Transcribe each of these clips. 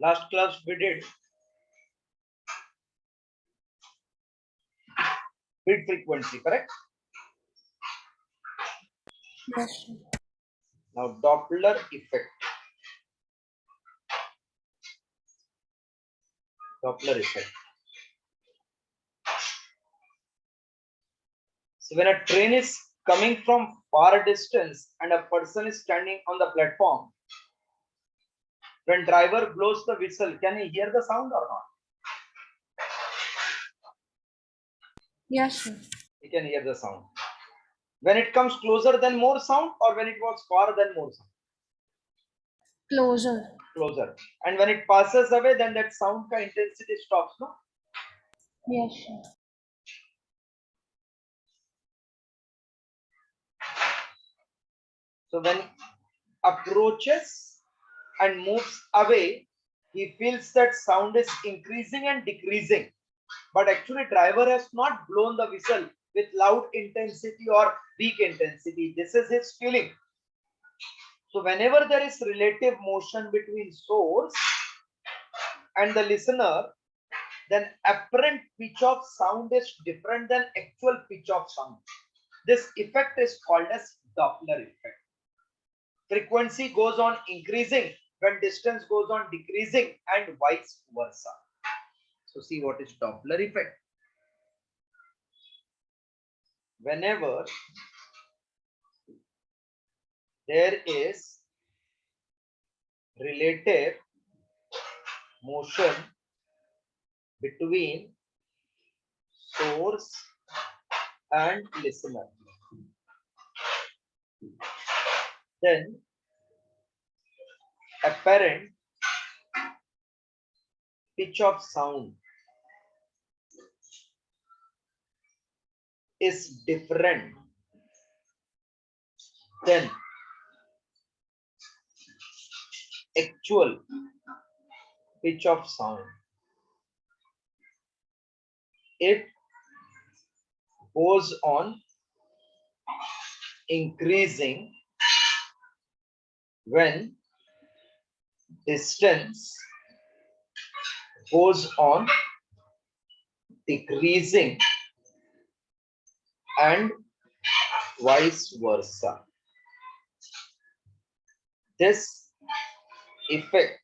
Last class we did bit frequency, correct? Yes, sir. Now Doppler effect. Doppler effect. So when a train is coming from far distance and a person is standing on the platform, when driver blows the whistle, can he hear the sound or not? Yes, sir. He can hear the sound. When it comes closer, then more sound, or when it was far, then more sound? Closer. Closer. And when it passes away, then that sound ka intensity stops, no? Yes, sir. So when approaches and moves away, he feels that sound is increasing and decreasing. But actually, driver has not blown the whistle with loud intensity or weak intensity. This is his feeling. So whenever there is relative motion between source and the listener, then apparent pitch of sound is different than actual pitch of sound. This effect is called as Doppler effect. Frequency goes on increasing when distance goes on decreasing and vice versa. So see what is Doppler effect. Whenever there is relative motion between source and listener, then apparent pitch of sound is different than actual pitch of sound. It goes on increasing when distance goes on decreasing and vice versa. This effect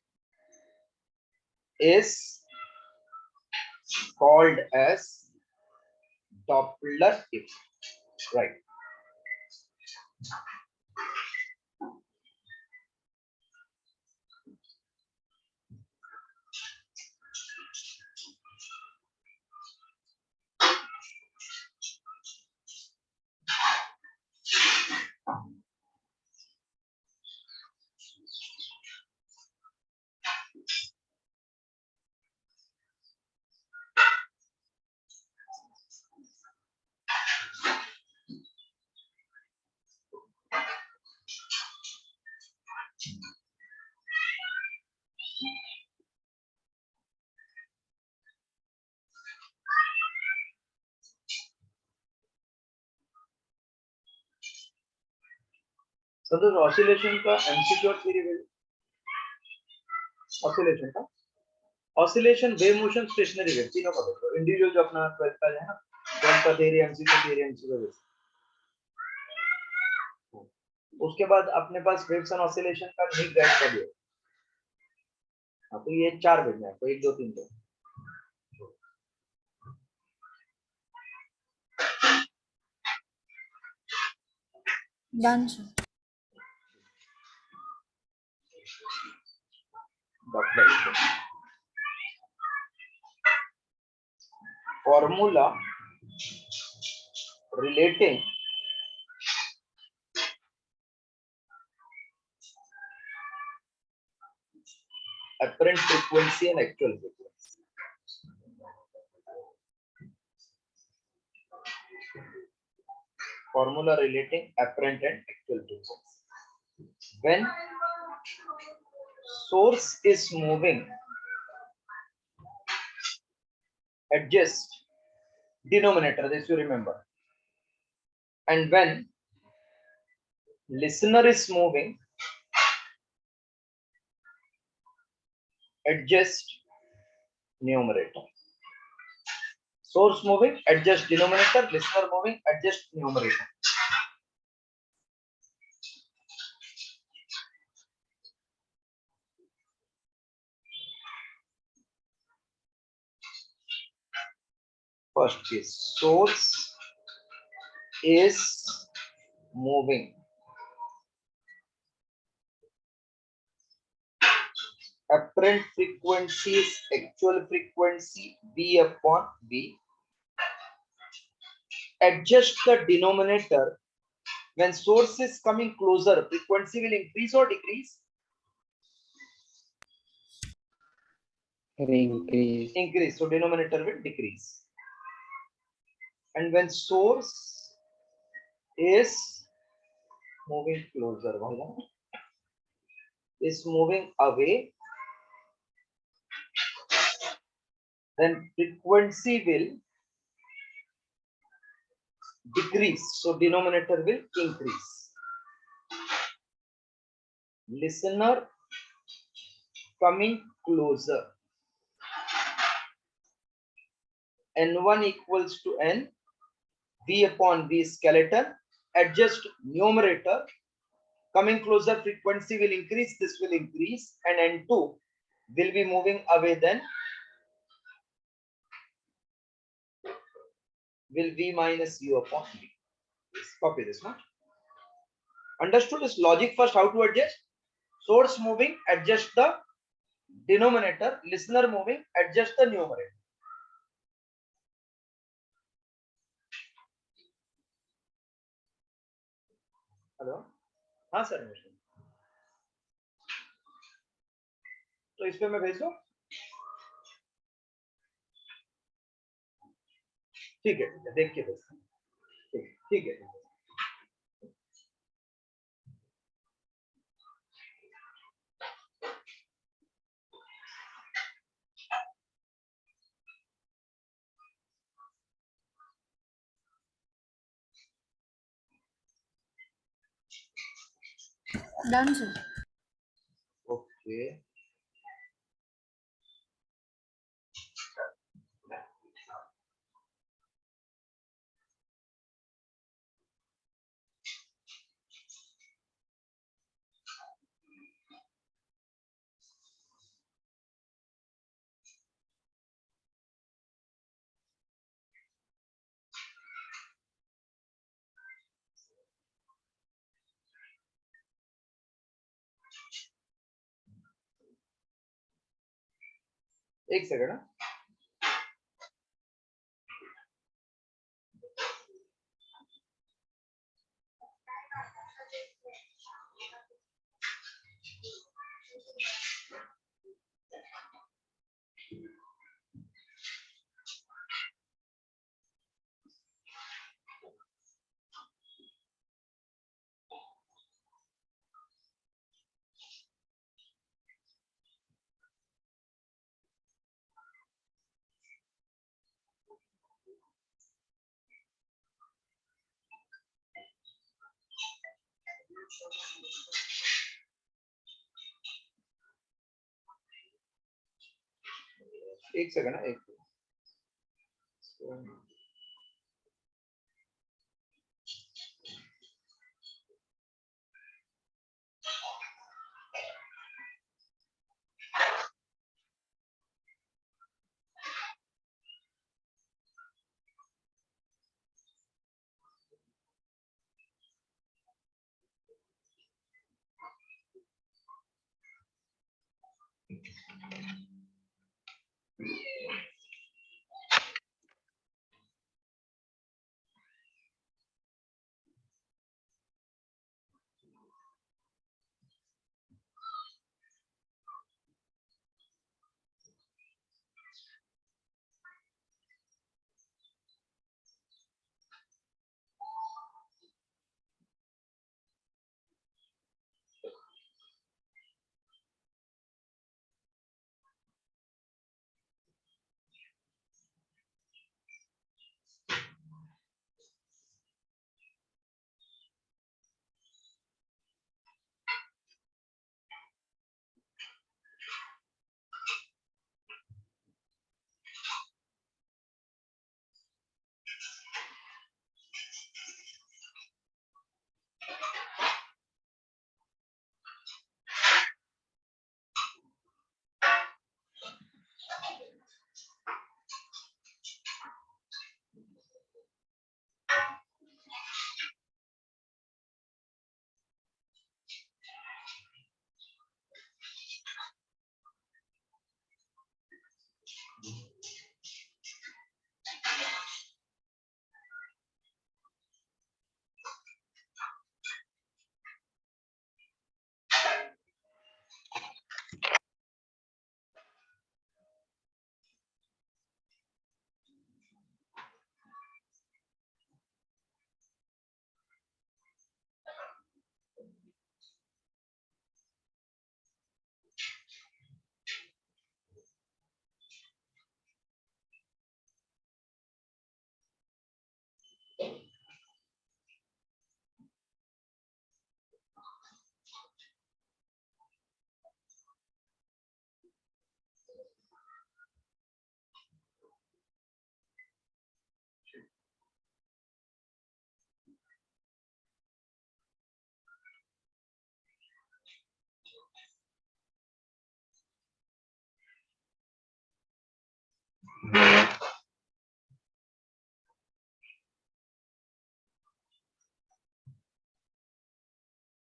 is called as Doppler effect, right? So this oscillation का MCQ और theory wave. Oscillation का oscillation, wave motion, stationary wave, तीनों का देखो। Individual जो अपना 12th का है ना, 12th का थियरी एमसीक्यू उसके बाद अपने पास वेव्स एंड ऑसिलेशन का नीट गाइड कर दिया। तो ये 4 वेव है, आपको 1 2 3 4 Done, sir. Formula relating apparent frequency and actual frequency. Formula relating apparent and actual frequency. When source is moving, adjust denominator, this you remember. And when listener is moving, adjust numerator. Source moving, adjust denominator. Listener moving, adjust numerator. First case, source is moving. Apparent frequency is actual frequency V upon V. Adjust the denominator. When source is coming closer, frequency will increase or decrease? Increase. Increase. So denominator will decrease. And when source is moving closer, is moving away, then frequency will decrease. So denominator will increase. Listener coming closer. N1 equals to N. V upon V skeleton. Adjust numerator. Coming closer, frequency will increase. This will increase. And N2 will be moving away, then will V minus U upon V. Copy this one. Understood this logic first, how to adjust? Source moving, adjust the denominator. Listener moving, adjust the numerator. Hello हाँ sir तो इस पे मैं भेज दूं ठीक है देख के भेजता हूं ठीक है Done, sir. ओके एक सेकंड एक सेकंड एक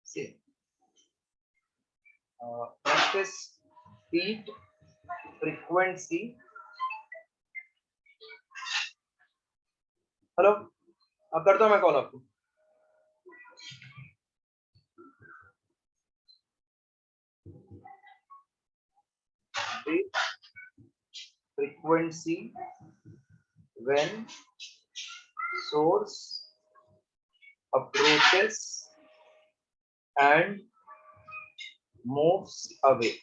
See, first is beat frequency. Hello, अब करता हूँ मैं कॉल आपको. Beat frequency when source approaches and moves away.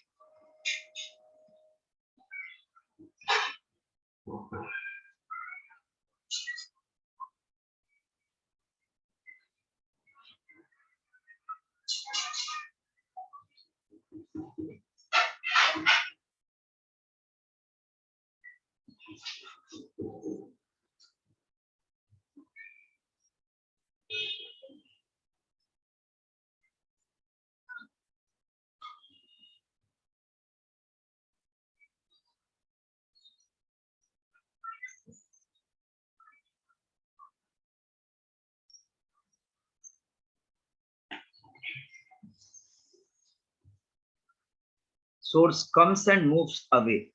Source comes and moves away.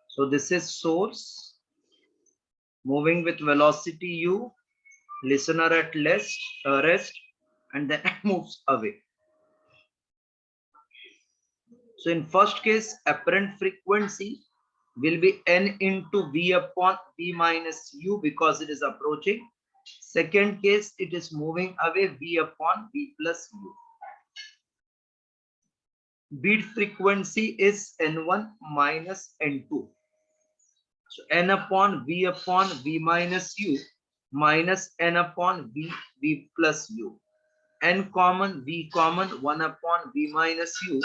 So this is source moving with velocity u, listener at rest, and then moves away. So in first case, apparent frequency will be n into v upon v minus u because it is approaching. Second case, it is moving away, v upon v plus u. Beat frequency is n1 minus n2. So n upon v minus u minus n upon v plus u. N common, v common, 1 upon v minus u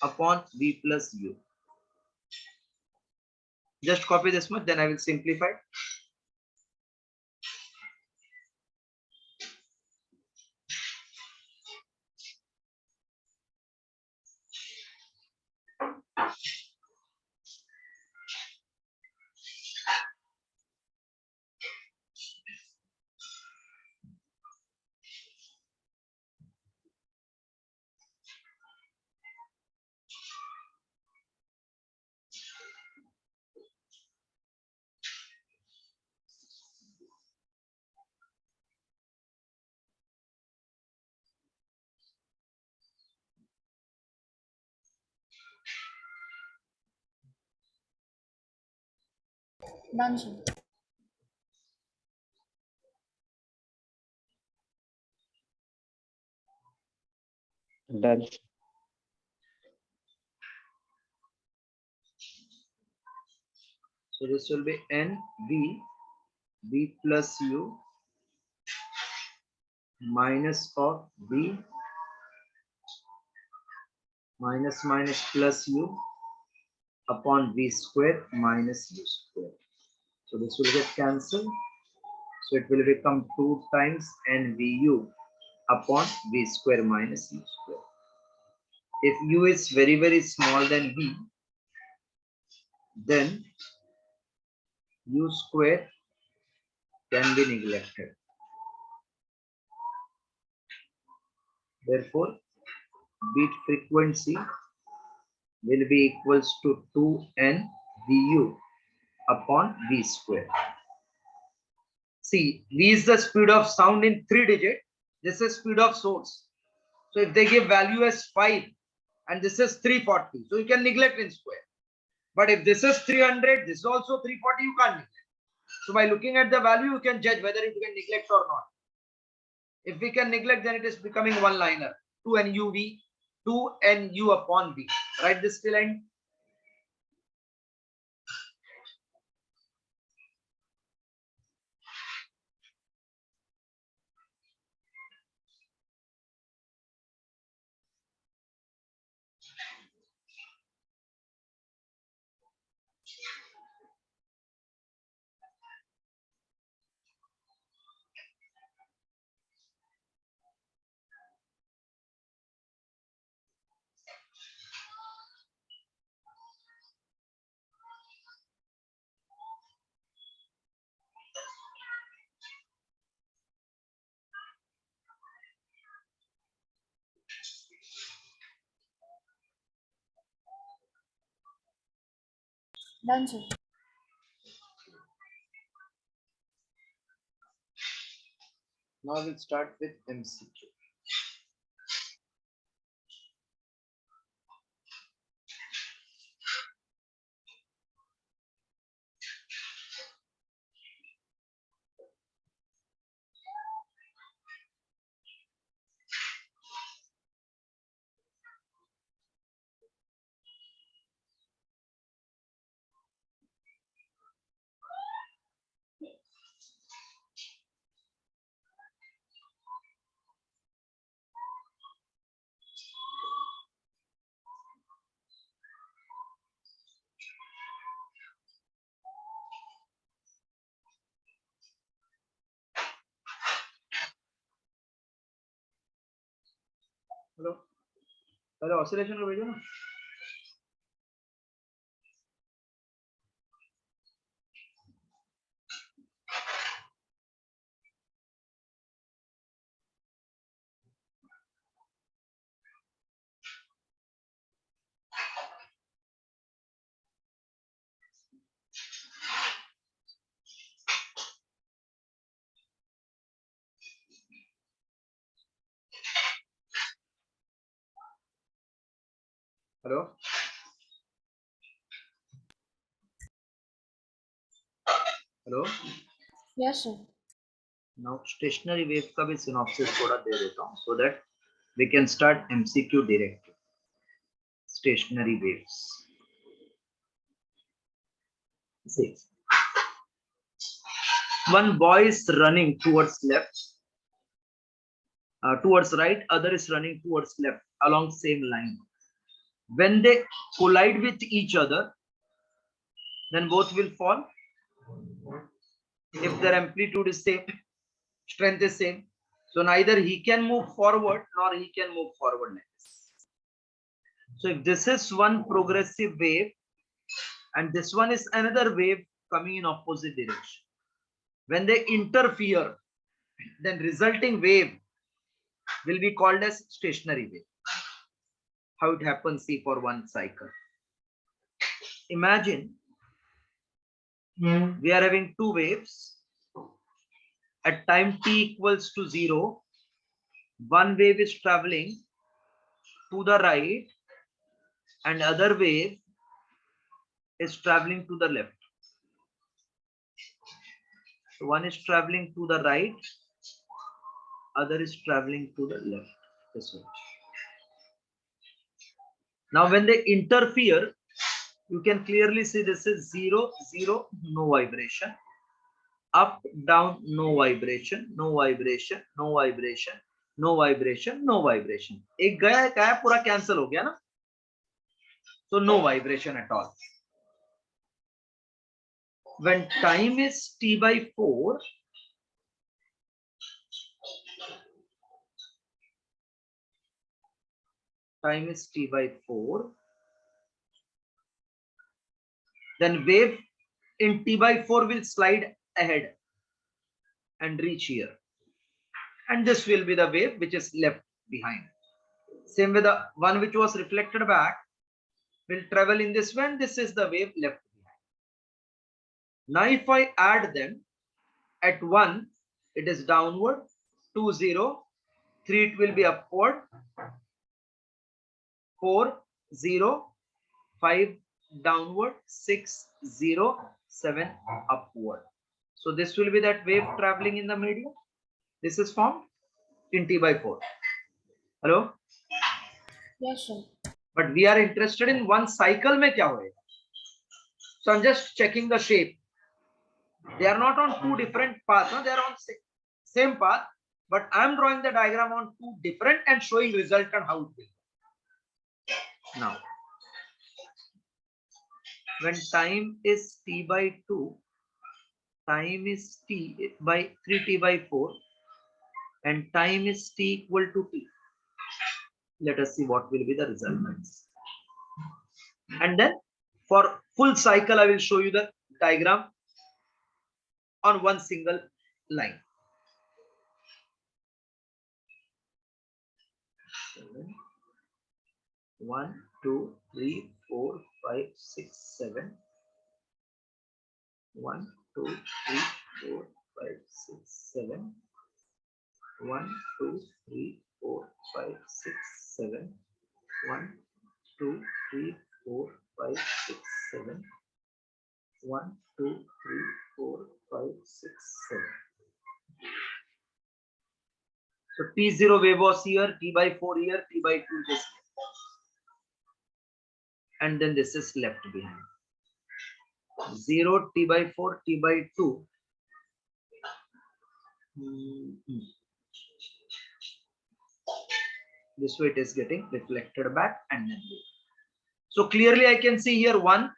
upon v plus u. Just copy this much, then I will simplify. Done, sir. Done. So this will be n v plus u minus of v minus plus u upon v square minus u square. So this will get cancelled. So it will become 2 times nvu upon v square minus u square. If u is very small than v, then u square can be neglected. Therefore, beat frequency will be equals to 2n vu upon v square. See, v is the speed of sound in 3 digit. This is speed of source. So if they give value as 5 and this is 340, so you can neglect in square. But if this is 300, this is also 340, you can't neglect. So by looking at the value, you can judge whether you can neglect or not. If we can neglect, then it is becoming one liner. 2nuv, 2nu upon v. Write this till end. Done, sir. Now we'll start with MCQ. Hello पहले oscillation को भेजो ना hello hello Yes, sir. Now stationary wave का भी synopsis थोड़ा दे देता हूँ so that we can start MCQ directly stationary waves. See, one boy is running towards left, towards right, other is running towards left along same line. When they collide with each other, then both will fall. If their amplitude is same, strength is same, so neither he can move forward nor he can move forward like this. So if this is one progressive wave and this one is another wave coming in opposite direction, when they interfere, then resulting wave will be called as stationary wave. How it happens, see, for one cycle. Imagine we are having two waves at time t equals to 0. One wave is traveling to the right and other wave is traveling to the left. So one is traveling to the right, other is traveling to the left. This way. Now when they interfere, you can clearly see this is 0, 0, no vibration. Up, down, no vibration, no vibration, no vibration, no vibration, no vibration. एक गया है क्या पूरा cancel हो गया ना? So no vibration at all. When time is t by 4, time is t by 4, then wave in t by 4 will slide ahead and reach here. And this will be the wave which is left behind. Same with the one which was reflected back will travel in this way, and this is the wave left behind. Now if I add them, at 1 it is downward, 2 0, 3 it will be upward, 4 0, 5 downward, 6 0, 7 upward. So this will be that wave traveling in the medium. This is formed in t by 4. Hello? Yes, sir. But we are interested in one cycle mein kya hoega. So I'm just checking the shape. They are not on two different paths, no? They are on same path, but I'm drawing the diagram on two different and showing result and how it will. Now, when time is t by 2, time is t by 3t by 4, and time is t equal to t. Let us see what will be the results. And then for full cycle, I will show you the diagram on one single line. 1, 2, 3, 4, 5, 6, 7, 1, 2, 3, 4, 5, 6, 7. 1, 2, 3, 4, 5, 6, 7. 1, 2, 3, 4, 5, 6, 7. 1, 2, 3, 4, 5, 6, 7. So T0 wave was here, T by 4 here, T by 2 this. And then this is left behind. 0, T by 4, T by 2. This way it is getting reflected back and then. So clearly I can see here 1,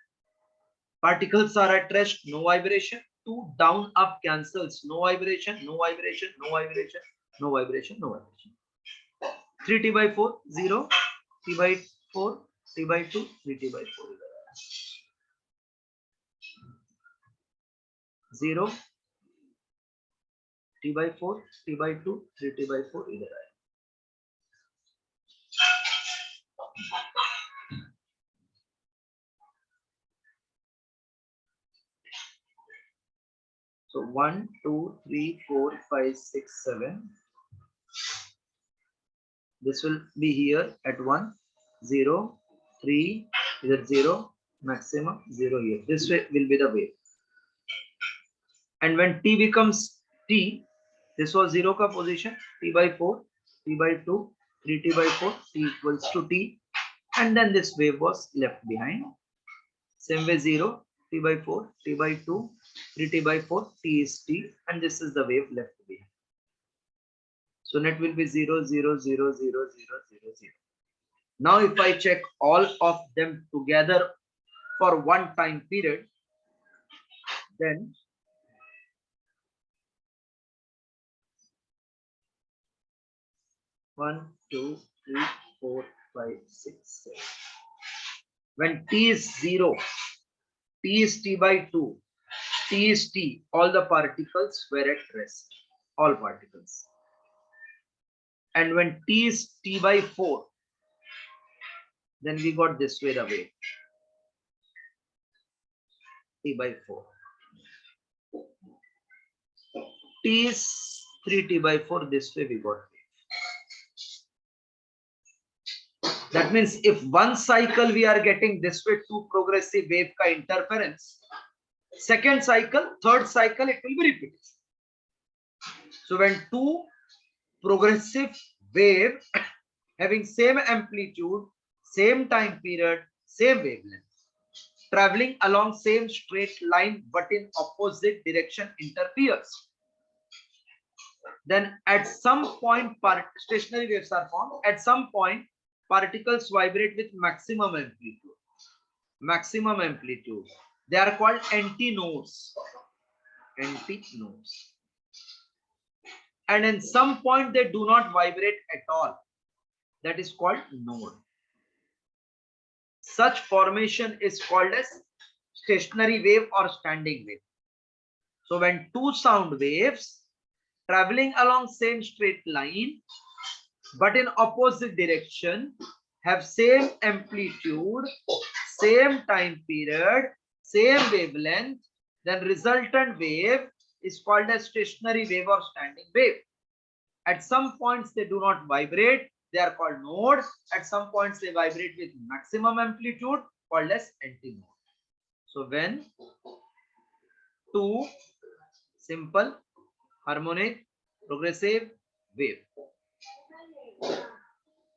particles are at rest, no vibration. 2, down, up cancels, no vibration, no vibration, no vibration, no vibration, no vibration. 3 T by 4, 0, T by 4, T by 2, 3 T by 4. 0, T by 4, T by 2, 3 T by 4 इधर आया. So 1, 2, 3, 4, 5, 6, 7. This will be here at 1, 0, 3, either 0, maximum 0 here. This way will be the wave. And when T becomes T, this was 0 ka position, T by 4, T by 2, 3T by 4, T equals to T. And then this wave was left behind. Same way 0, T by 4, T by 2, 3T by 4, T is T. And this is the wave left behind. So net will be 0, 0, 0, 0, 0, 0, 0. Now if I check all of them together for one time period, then one, two, three, four, 5, 6, 7. When T is 0, T is T by 2, T is T, all the particles were at rest, all particles. And when T is T by 4, then we got this way the wave, T by 4. T is 3T by 4, this way we got wave. That means if one cycle we are getting this way 2 progressive wave ka interference, second cycle, third cycle, it will be repeated. So when 2 progressive wave having same amplitude, same time period, same wavelength, traveling along same straight line but in opposite direction interferes, then at some point stationary waves are formed. At some point particles vibrate with maximum amplitude. Maximum amplitude. They are called antinodes. Antinodes. And in some point they do not vibrate at all. That is called node. Such formation is called as stationary wave or standing wave. So when 2 sound waves traveling along same straight line but in opposite direction have same amplitude, same time period, same wavelength, then resultant wave is called as stationary wave or standing wave. At some points they do not vibrate, they are called nodes. At some points they vibrate with maximum amplitude, called as antinode. So when 2 simple harmonic progressive wave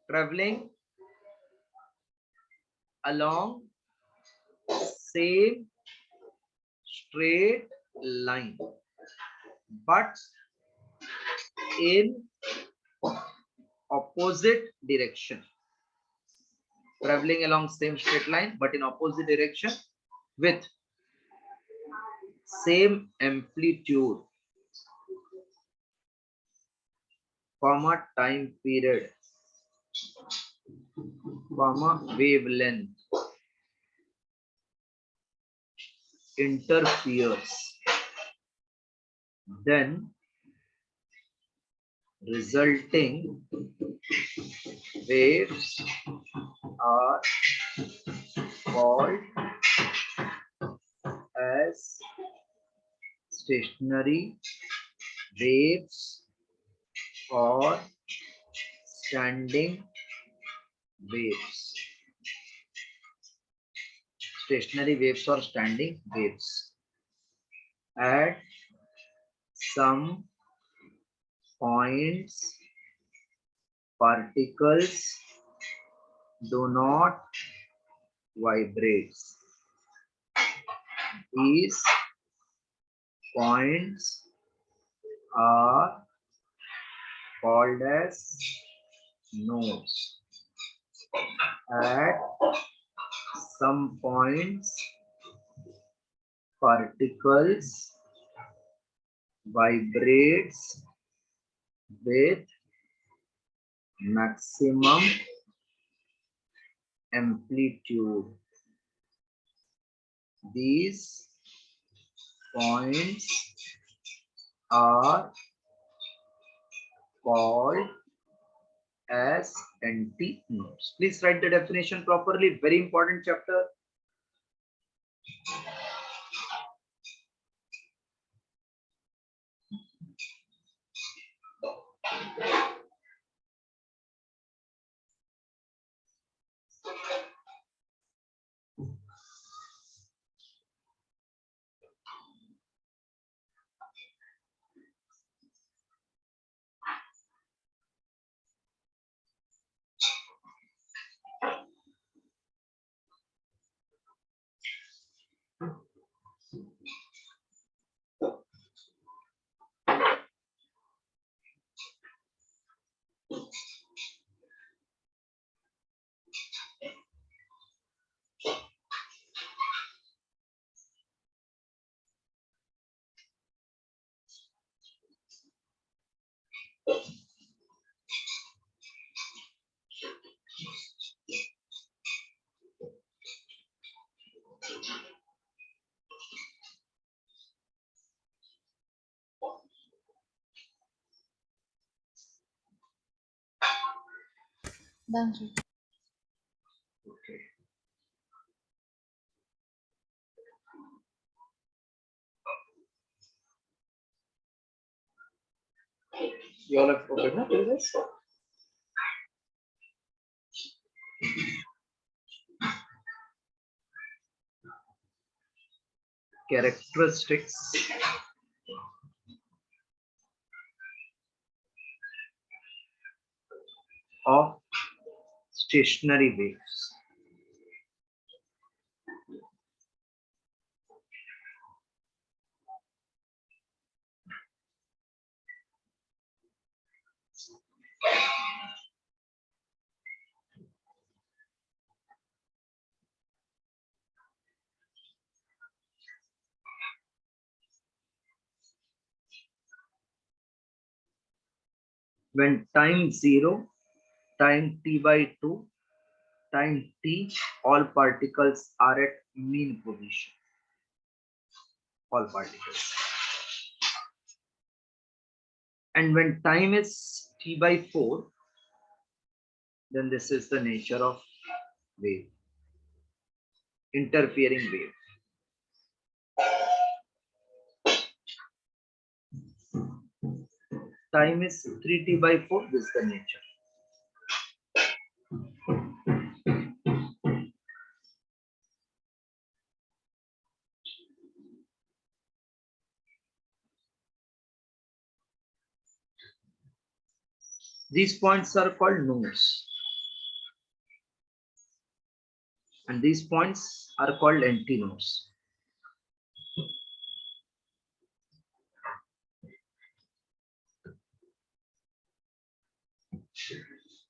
traveling along same straight line but in opposite direction, traveling along same straight line but in opposite direction with same amplitude, comma time period, comma wavelength interferes, then resulting waves are called as stationary waves or standing waves. Stationary waves or standing waves. At some points, particles do not vibrate. These points are called as nodes. At some points, particles vibrates with maximum amplitude. These points are called as antinodes. Please write the definition properly. Very important chapter. Done, sir. Okay. You all have covered now till this? Characteristics of stationary waves. When time 0, time t by 2, time t, all particles are at mean position. All particles. And when time is t by 4, then this is the nature of wave, interfering wave. Time is 3t by 4, this is the nature. These points are called nodes. And these points are called antinodes.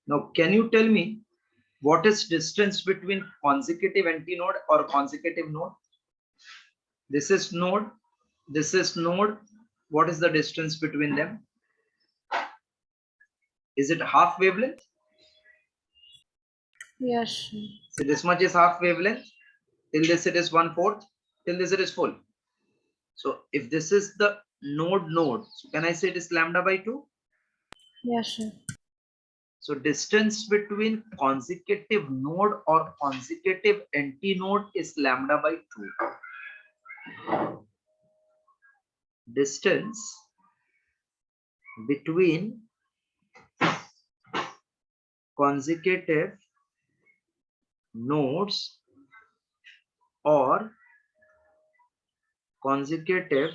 Now, can you tell me what is distance between consecutive antinode or consecutive node? This is node, this is node. What is the distance between them? Is it half wavelength? Yes, sir. So this much is half wavelength. Till this it is 1/4. Till this it is full. So if this is the node, so can I say it is lambda by 2? Yes, sir. So distance between consecutive node or consecutive antinode is lambda by 2. distance between consecutive nodes or consecutive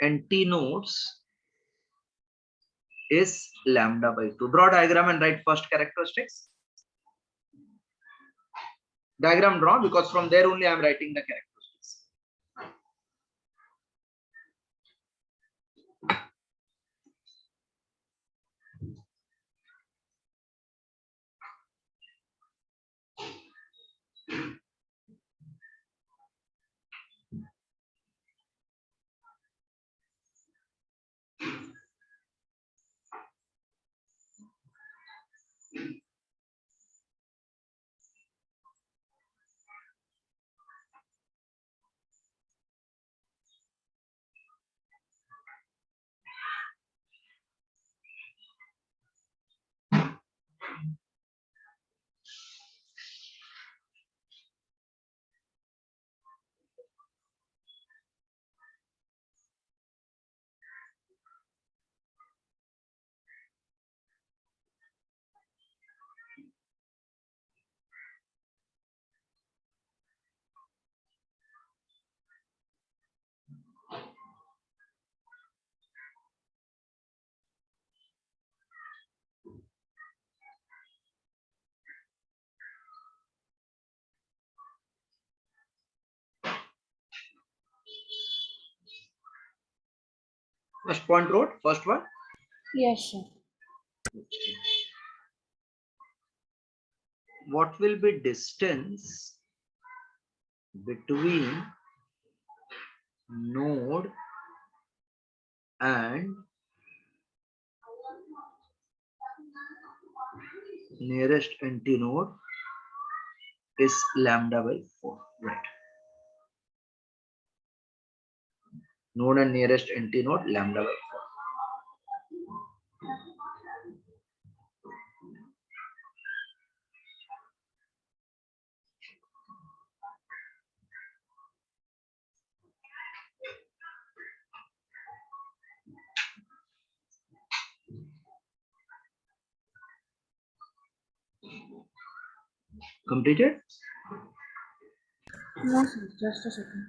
antinodes is lambda by 2. Draw diagram and write first characteristics. Diagram drawn, because from there only I am writing the characteristics. First point wrote, first one. Yes, sir. What will be distance between node and nearest antinode is lambda by 4. Right. Node and nearest antinode lambda by 4. Completed? No, sir. Just a second.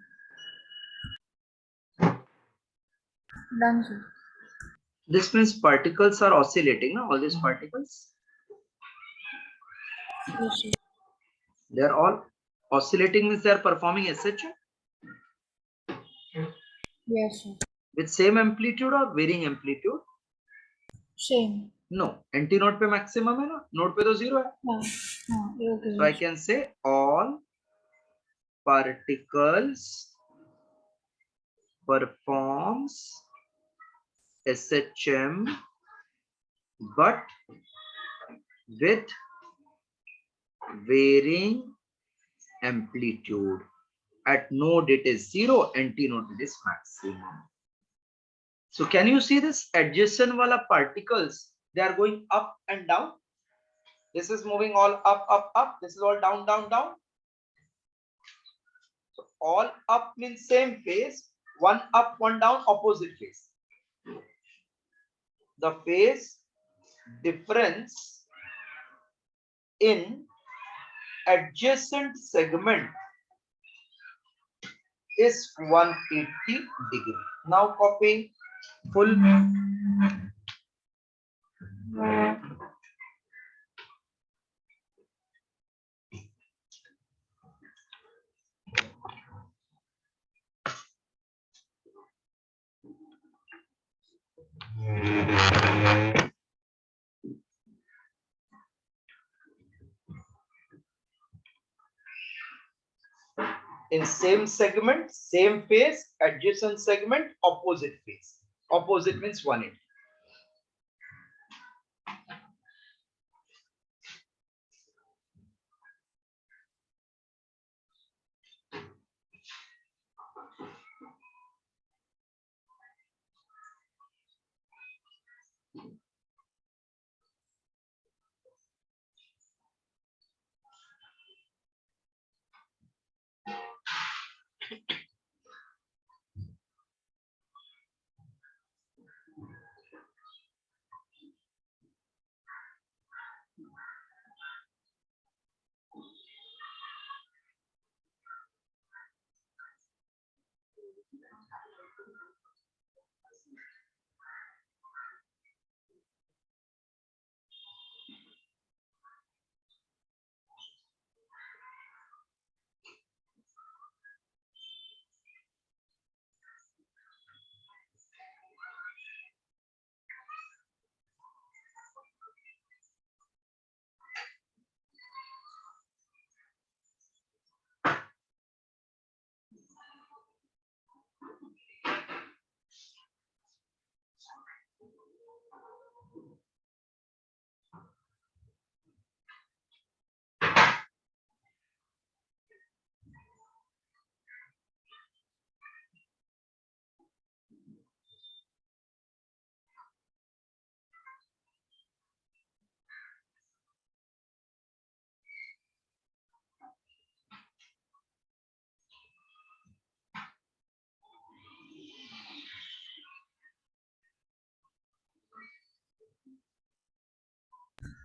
Done, sir. This means particles are oscillating, no? All these particles, Yes, sir. they are all oscillating, means they are performing SHM Yes, sir. with same amplitude or varying amplitude? Same. No, antinode पे maximum है ना, node पे तो 0 है. हाँ हाँ ये okay So I है. can say all particles performs SHM but with varying amplitude. At node it is 0, antinode it is maximum. So can you see this adjacent wala particles? They are going up and down. This is moving all up, up, up. This is all down, down, down. So all up means same phase. One up, one down, opposite phase. The phase difference in adjacent segment is 180 degree. Now copy full. In same segment, same phase, adjacent segment, opposite phase. Opposite means 180.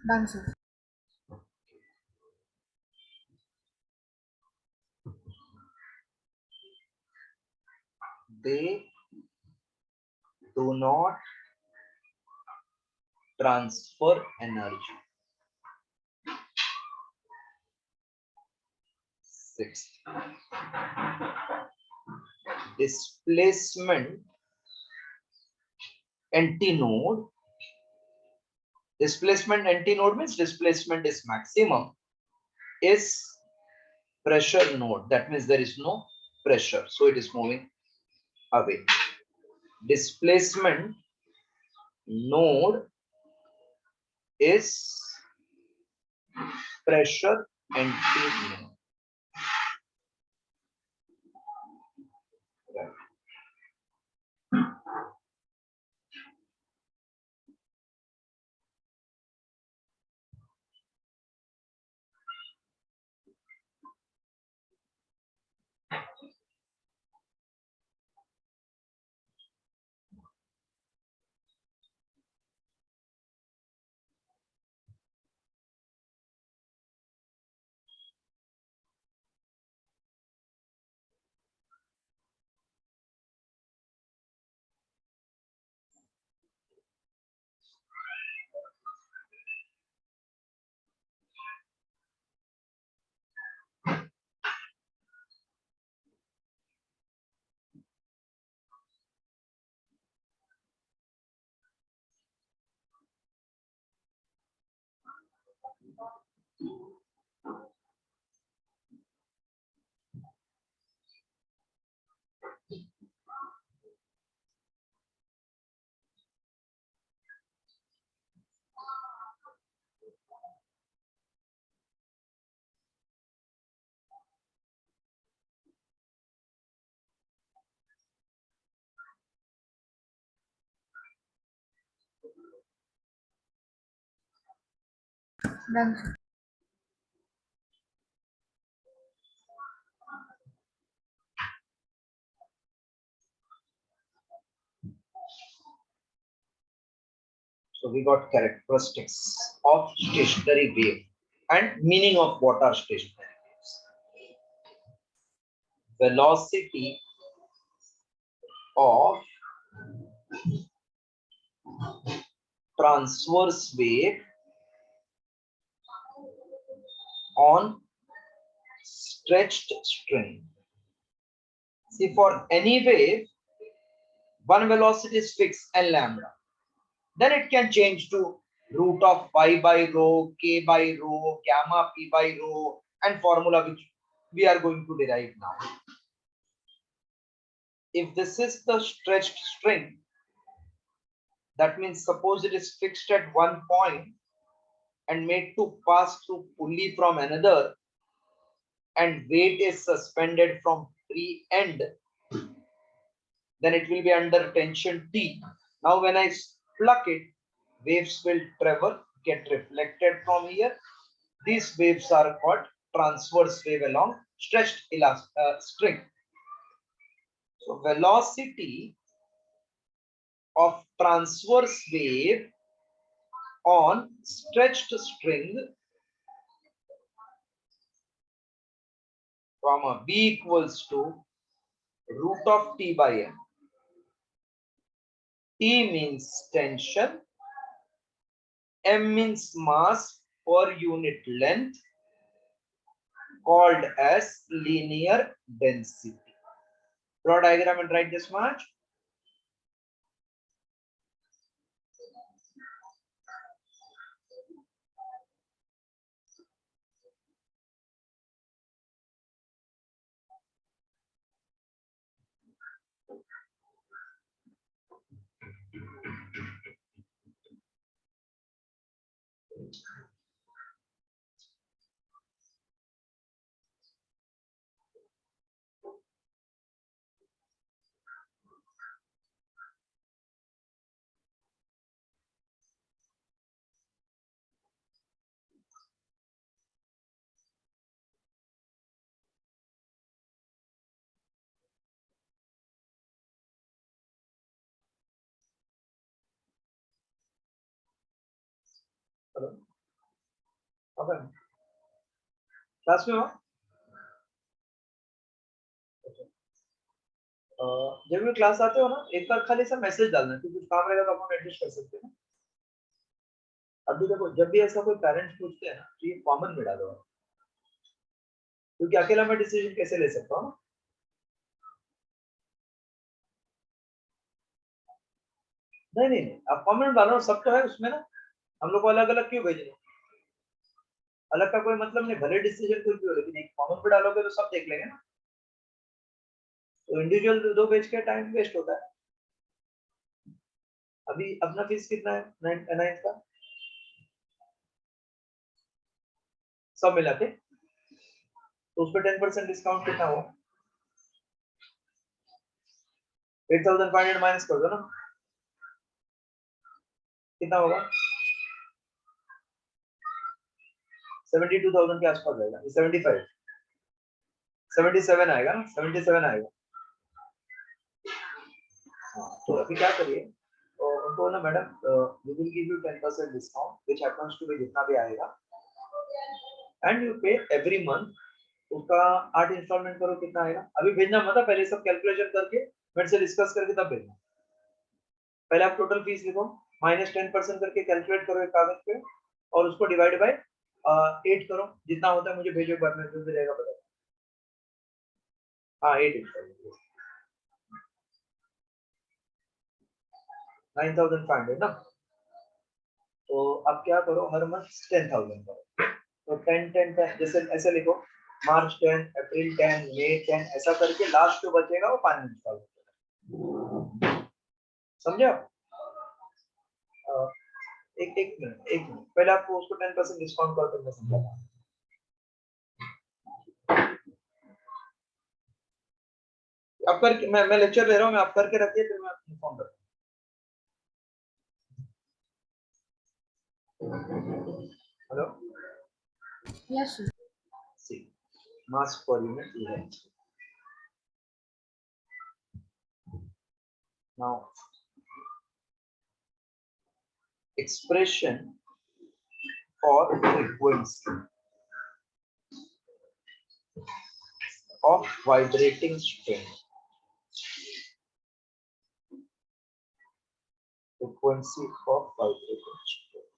Done, sir. They do not transfer energy. Sixth, displacement antinode. Displacement antinode means displacement is maximum, is pressure node. That means there is no pressure, so it is moving away. Displacement node is pressure antinode. Right. Done, sir. So we got characteristics of stationary wave and meaning of what are stationary waves. Velocity of transverse wave on stretched string. See, for any wave, one velocity is fixed and lambda. Then it can change to root of pi by rho, k by rho, gamma p by rho, and formula which we are going to derive now. If this is the stretched string, that means suppose it is fixed at one point and made to pass through pulley from another, and weight is suspended from free end, then it will be under tension T. Now when I pluck it, waves will travel, get reflected from here. These waves are called transverse wave along stretched string. So velocity of transverse wave on stretched string, comma, B equals to root of T by M. T means tension, M means mass per unit length, called as linear density. Draw a diagram and write this much. Okay. Class में हो? जब भी class आते हो ना, एक बार खाली सा मैसेज डालना कि कुछ काम रहेगा तो अपन एडजस्ट कर सकते हैं। अभी देखो, जब भी ऐसा कोई पेरेंट्स पूछते हैं ना, तो ये कॉमन में डालो, क्योंकि अकेला मैं डिसीजन कैसे ले सकता हूँ। नहीं नहीं नहीं, आप कॉमन डालो, सब तो है उसमें ना, हम लोग को अलग अलग क्यों भेजने, अलग का कोई मतलब नहीं, भले डिसीजन कोई भी हो, लेकिन एक कॉमन पे डालोगे तो सब देख लेंगे ना, तो इंडिविजुअल दो भेज के टाइम वेस्ट होता है। अभी अपना फीस कितना है नाइन्थ का, सब मिला के, तो उस पर 10% डिस्काउंट कितना हो, 8500 माइनस कर दो ना, कितना होगा, 72,000 के आसपास आएगा, 75 77 आएगा ना, 77 आएगा। हाँ, तो अभी क्या करिए, तो उनको ना, madam we will give you 10% discount which happens to be जितना भी आएगा, and you pay every month, उसका 8 इंस्टॉलमेंट करो, कितना आएगा। अभी भेजना मत, पहले सब कैलकुलेशन करके मेरे से डिस्कस करके तब भेजना। पहले आप टोटल फीस लिखो, माइनस 10% करके कैलकुलेट करो एक कागज पे, और उसको डिवाइड बाय 8 करो, जितना होता है मुझे भेजो, बाद में जो भी रहेगा बताओ। हाँ 8 इंस्टॉलमेंट 9,500 ना, तो अब क्या करो, हर मंथ 10,000 करो, तो 10 जैसे ऐसे लिखो, मार्च 10, अप्रैल 10, मई 10, ऐसा करके लास्ट जो बचेगा वो फाइनल इंस्टॉलमेंट। समझे आप? एक मिनट पहले आपको उसको 10% डिस्काउंट कर मैं समझाता हूँ। आप करके, मैं लेक्चर ले रहा हूँ, मैं आप करके रखिए, फिर मैं आपको इन्फॉर्म करता हूँ। Hello, Yes, sir. See mass पर unit event, now expression for frequency of vibrating string, frequency of vibrating string,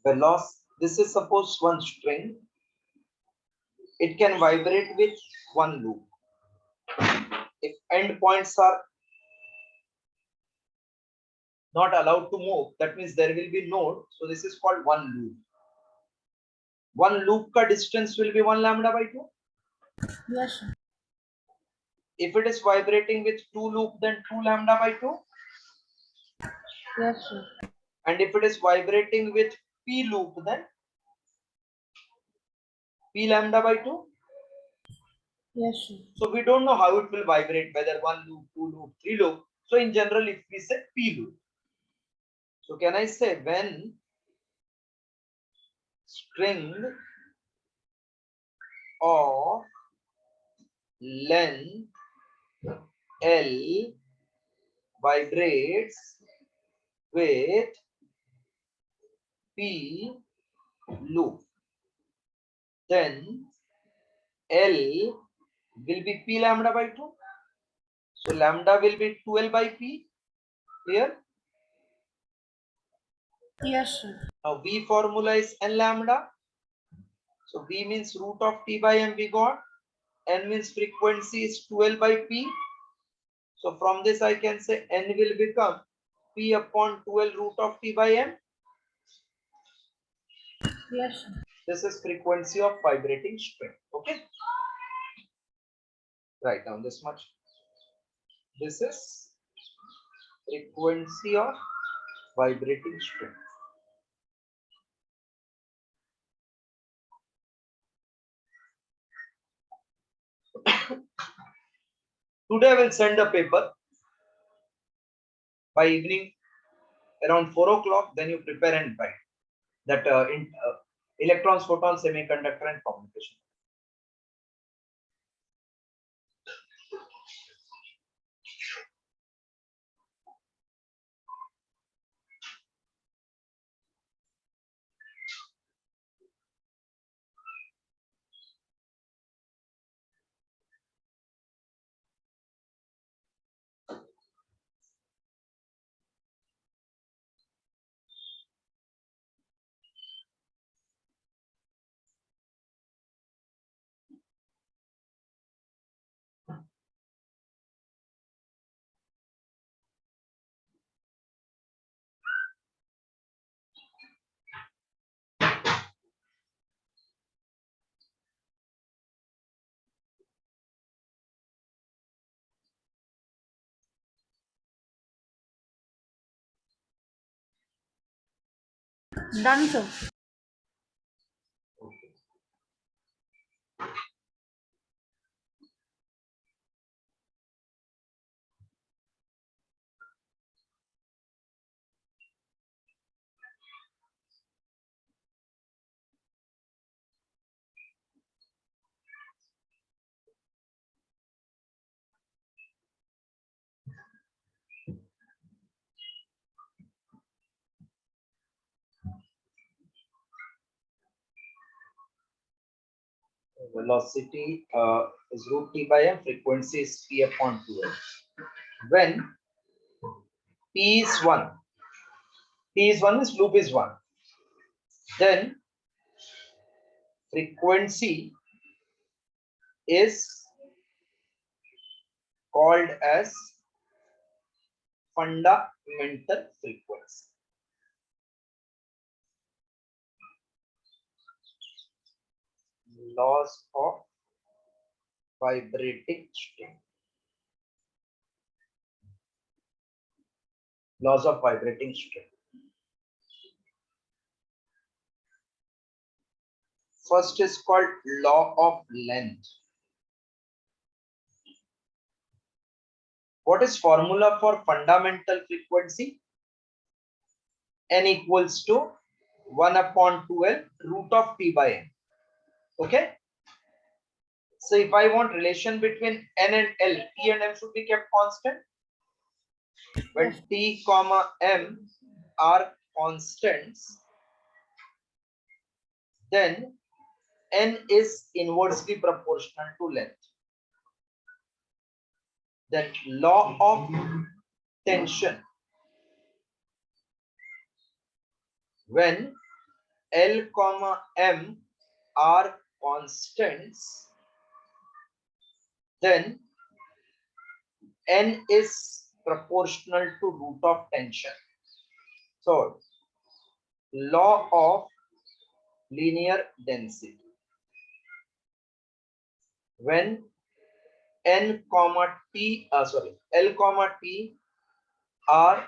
velocity. This is suppose one string, it can vibrate with one loop. If end points are not allowed to move, that means there will be node, so this is called one loop. One loop ka distance will be 1 lambda by 2. Yes, sir. If it is vibrating with 2 loop, then 2 lambda by 2. Yes, sir. And if it is vibrating with p loop, then p lambda by 2. Yes, sir. So we don't know how it will vibrate, whether 1 loop, 2 loop, 3 loop. So in general, if we say p loop, so can I say when string of length L vibrates with p loop, then L will be P lambda by 2. So lambda will be 2L by P. Clear? Yes, sir. Now V formula is N lambda. So V means root of T by M we got. N means frequency is 2L by P. So from this I can say N will become P upon 2L root of T by M. Yes, sir. This is frequency of vibrating string. Okay. Write down this much. This is frequency of vibrating string. Today I will send a paper by evening around 4 o'clock. Then you prepare and write that electrons, photons, semiconductor, and communication. Done, sir. Velocity is root T by M. Frequency is P upon 2L. When P is 1, P is 1 means loop is 1. Then frequency is called as fundamental frequency. Laws of vibrating string. Laws of vibrating string. First is called law of length. What is formula for fundamental frequency? N equals to 1 upon 2L root of T by N. Okay. So if I want relation between N and L, T and M should be kept constant. When Yes. T comma M are constants, then N is inversely proportional to length. Then law of tension. When L comma M are constants, then N is proportional to root of tension. So law of linear density. When N comma T, L comma T are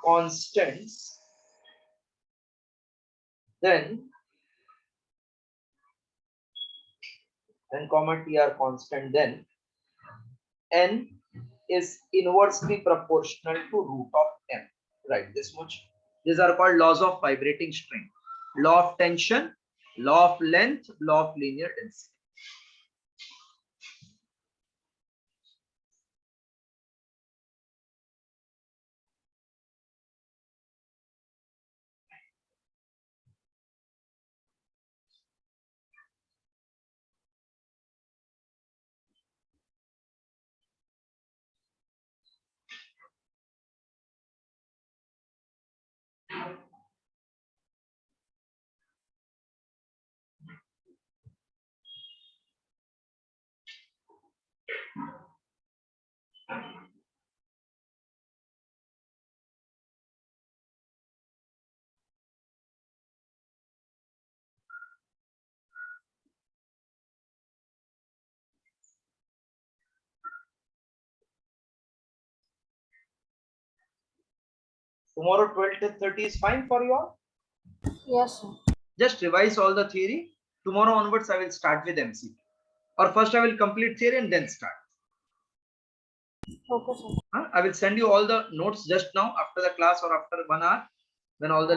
constants, then N comma T are constant, then N is inversely proportional to root of M. Right, this much. These are called laws of vibrating string. Law of tension, law of length, law of linear density. Tomorrow 12 to 30 is fine for you all. Yes, sir. Just revise all the theory. Tomorrow onwards, I will start with MCQ. Or first, I will complete theory and then start. Okay, sir. I will send you all the notes just now after the class or after 1 hour when all the